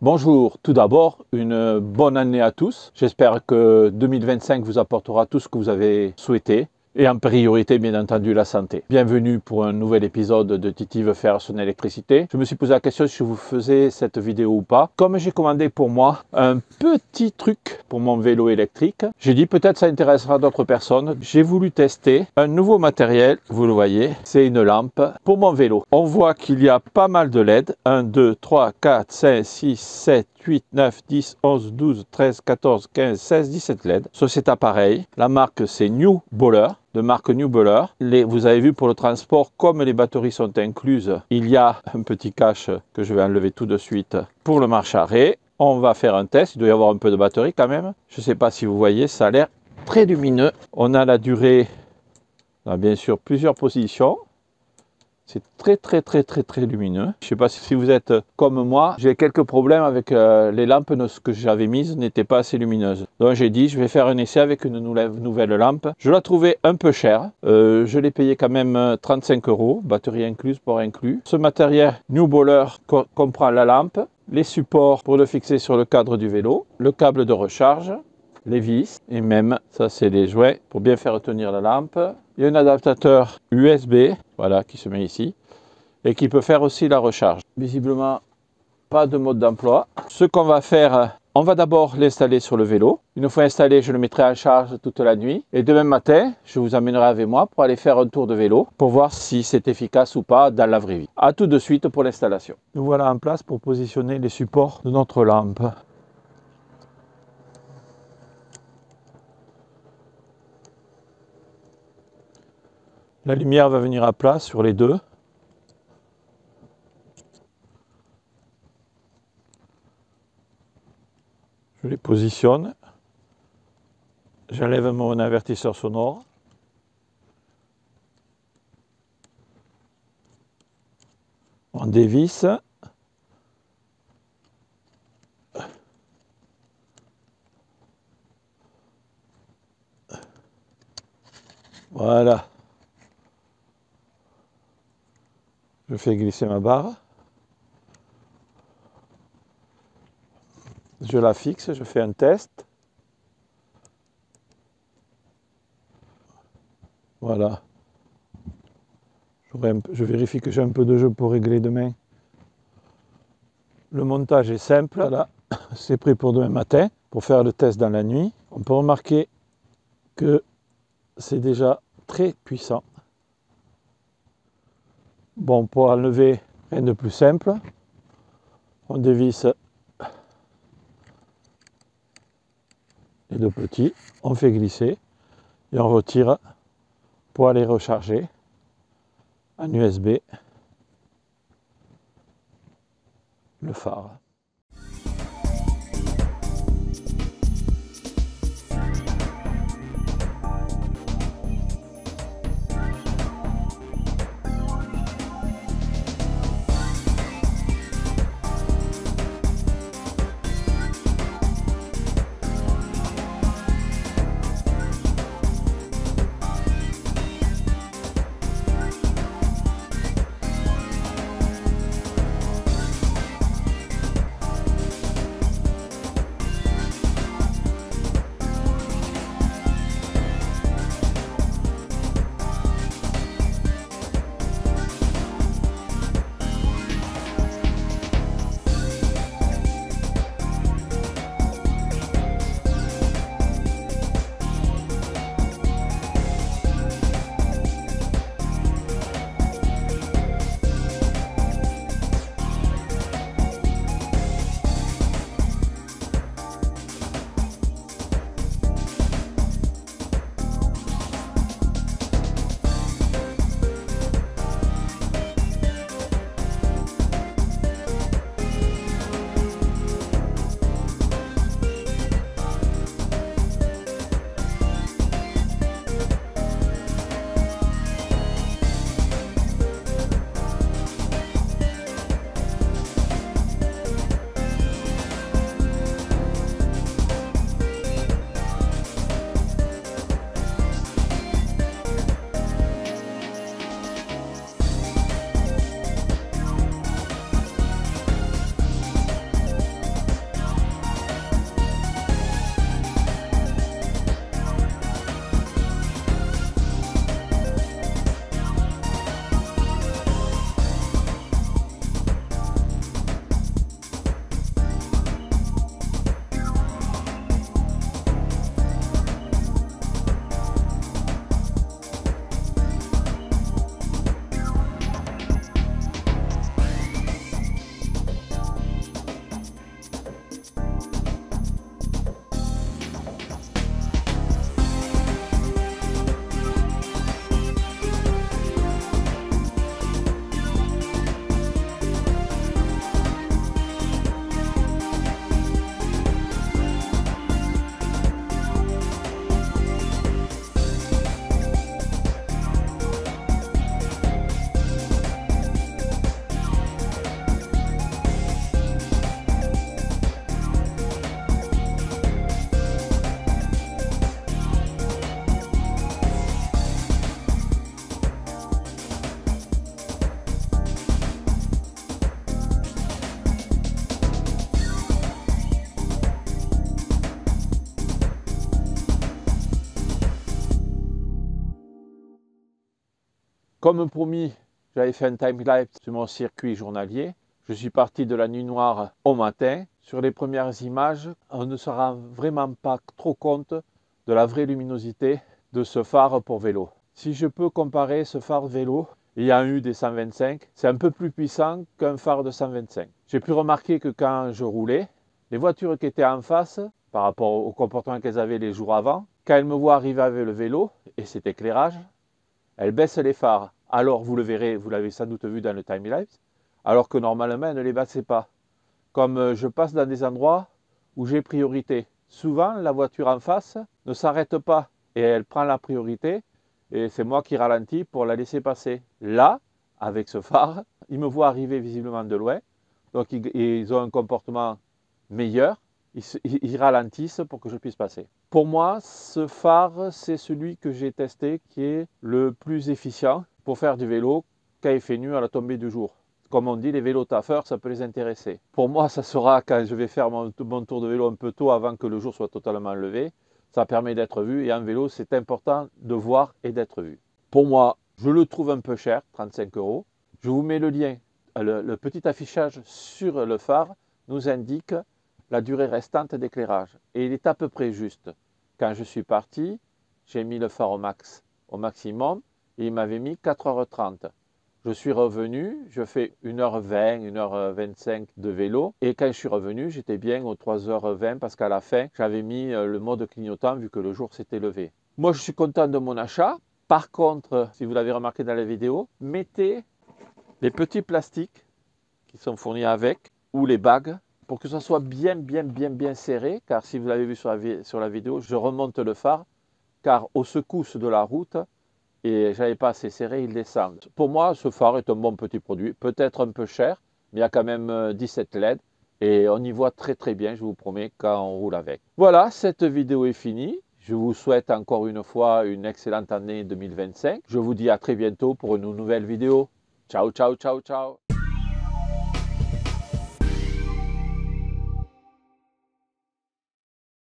Bonjour, tout d'abord, une bonne année à tous. J'espère que 2025 vous apportera tout ce que vous avez souhaité. Et en priorité, bien entendu, la santé. Bienvenue pour un nouvel épisode de Titi veut faire son électricité. Je me suis posé la question si je vous faisais cette vidéo ou pas. Comme j'ai commandé pour moi un petit truc pour mon vélo électrique, j'ai dit peut-être ça intéressera d'autres personnes. J'ai voulu tester un nouveau matériel, vous le voyez, c'est une lampe pour mon vélo. On voit qu'il y a pas mal de LED. 1, 2, 3, 4, 5, 6, 7, 8, 9, 10, 11, 12, 13, 14, 15, 16, 17 LED sur cet appareil. La marque c'est New Baller. De marque New Baller. Vous avez vu pour le transport, comme les batteries sont incluses, il y a un petit cache que je vais enlever tout de suite pour le marche-arrêt. On va faire un test, il doit y avoir un peu de batterie quand même. Je ne sais pas si vous voyez, ça a l'air très lumineux. On a la durée, on a bien sûr plusieurs positions. C'est très lumineux. Je ne sais pas si vous êtes comme moi. J'ai quelques problèmes avec les lampes que j'avais mises n'étaient pas assez lumineuses. Donc j'ai dit, je vais faire un essai avec une nouvelle lampe. Je la trouvais un peu chère. Je l'ai payé quand même 35 €, batterie incluse, port inclus. Ce matériel New Baller comprend la lampe, les supports pour le fixer sur le cadre du vélo, le câble de recharge, les vis et même, ça c'est les jouets pour bien faire tenir la lampe. Il y a un adaptateur USB, voilà, qui se met ici et qui peut faire aussi la recharge. Visiblement, pas de mode d'emploi. Ce qu'on va faire, on va d'abord l'installer sur le vélo. Une fois installé, je le mettrai en charge toute la nuit. Et demain matin, je vous amènerai avec moi pour aller faire un tour de vélo pour voir si c'est efficace ou pas dans la vraie vie. A tout de suite pour l'installation. Nous voilà en place pour positionner les supports de notre lampe. La lumière va venir à plat sur les deux. Je les positionne. J'enlève mon avertisseur sonore. On dévisse. Voilà. Je fais glisser ma barre. Je la fixe, je fais un test. Voilà. Je vérifie que j'ai un peu de jeu pour régler demain. Le montage est simple, là. C'est prêt pour demain matin, pour faire le test dans la nuit. On peut remarquer que c'est déjà très puissant. Bon, pour enlever, rien de plus simple. On dévisse les deux petits, on fait glisser et on retire pour aller recharger en USB le phare. Comme promis, j'avais fait un time-lapse sur mon circuit journalier. Je suis parti de la nuit noire au matin. Sur les premières images, on ne se rend vraiment pas trop compte de la vraie luminosité de ce phare pour vélo. Si je peux comparer ce phare vélo, il y a eu des 125, c'est un peu plus puissant qu'un phare de 125. J'ai pu remarquer que quand je roulais, les voitures qui étaient en face, par rapport au comportement qu'elles avaient les jours avant, quand elles me voient arriver avec le vélo et cet éclairage, elles baissent les phares. Alors vous le verrez, vous l'avez sans doute vu dans le time-lapse, alors que normalement elles ne les baissaient pas. Comme je passe dans des endroits où j'ai priorité. Souvent la voiture en face ne s'arrête pas et elle prend la priorité et c'est moi qui ralentis pour la laisser passer. Là, avec ce phare, ils me voient arriver visiblement de loin, donc ils ont un comportement meilleur, ils ralentissent pour que je puisse passer. Pour moi, ce phare, c'est celui que j'ai testé qui est le plus efficient pour faire du vélo quand il fait nuit à la tombée du jour. Comme on dit, les vélos taffeurs, ça peut les intéresser. Pour moi, ça sera quand je vais faire mon tour de vélo un peu tôt avant que le jour soit totalement levé. Ça permet d'être vu et en vélo, c'est important de voir et d'être vu. Pour moi, je le trouve un peu cher, 35 €. Je vous mets le lien. Le petit affichage sur le phare nous indique la durée restante d'éclairage. Et il est à peu près juste. Quand je suis parti, j'ai mis le phare au maximum et il m'avait mis 4h30. Je suis revenu, je fais 1h20, 1h25 de vélo. Et quand je suis revenu, j'étais bien aux 3h20 parce qu'à la fin, j'avais mis le mode clignotant vu que le jour s'était levé. Moi, je suis content de mon achat. Par contre, si vous l'avez remarqué dans la vidéo, mettez les petits plastiques qui sont fournis avec ou les bagues pour que ça soit bien serré. Car si vous l'avez vu sur la vidéo, je remonte le phare car aux secousses de la route, et j'avais pas assez serré, il descend. Pour moi, ce phare est un bon petit produit, peut-être un peu cher, mais il y a quand même 17 LED et on y voit très bien, je vous promets, quand on roule avec. Voilà, cette vidéo est finie. Je vous souhaite encore une fois une excellente année 2025. Je vous dis à très bientôt pour une nouvelle vidéo. Ciao.